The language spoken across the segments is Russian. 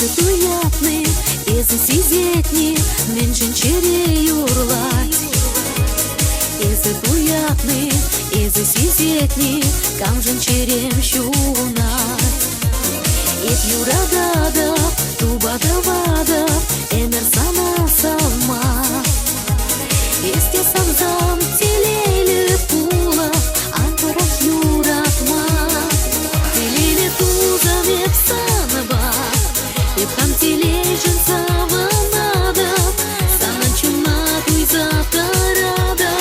туятны, езы сизетни, меньшин черей урлать. Езы туятны, езы сизетни, камжин черем щунать. Ет юрадада, тубада-вада, эмер сана сама. Есте самзам телейлі пула, антарах юратма. Телейлі тузам епсанаба, епхам телейжін саванада. Санан чуна туйза тарада,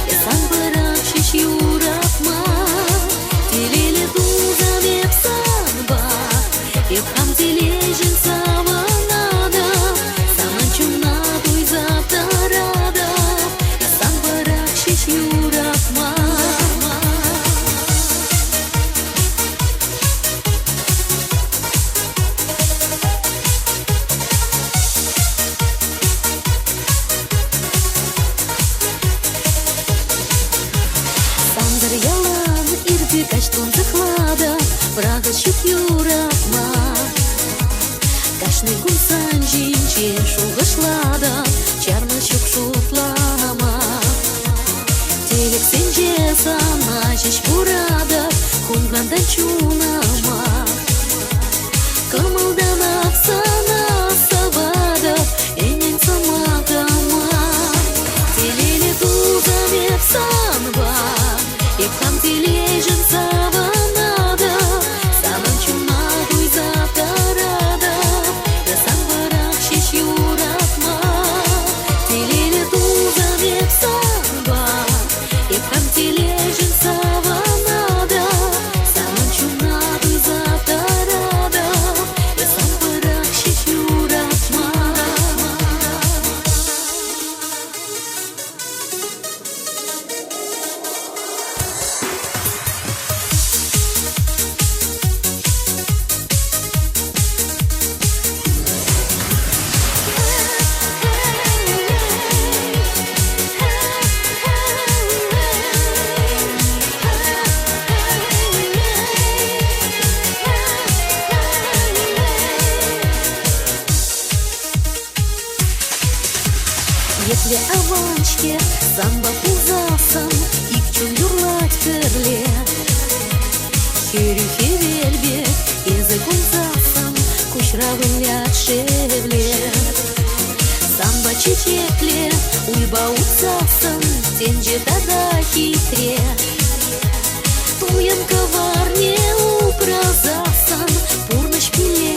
есан барак шиш юратма. Телейлі тузам епсанаба, епхам телейжін саванада. Санан чуна туйза тарада, есан барак шиш юратма. Сандар ялан ирби каштун заклада, брага щук юратма. Кашны гунсан жинче шугашлада, чарна щук шутлама. Телек сенже сама чеш пурада, хунгнандан чунама. Кымылдан апсана савада, энен самагама. Телеле тузам епсанба, епхам тележін саванада. Санан чуна туйза тарада, ясан барак шеш юратма. Телеле тузам епсанба, епхам тележін саванада. Санан чуна туйза тарада, ясан барак шеш юратма. Если аванчке самба пузасан, икчун юрлать керле. Херюхе вельбе, языкун засан, кушравылят шевле. Самба чечекле, уйба уцасан, тенже тада хитре. Туян коварне упразасан, пурныш пиле.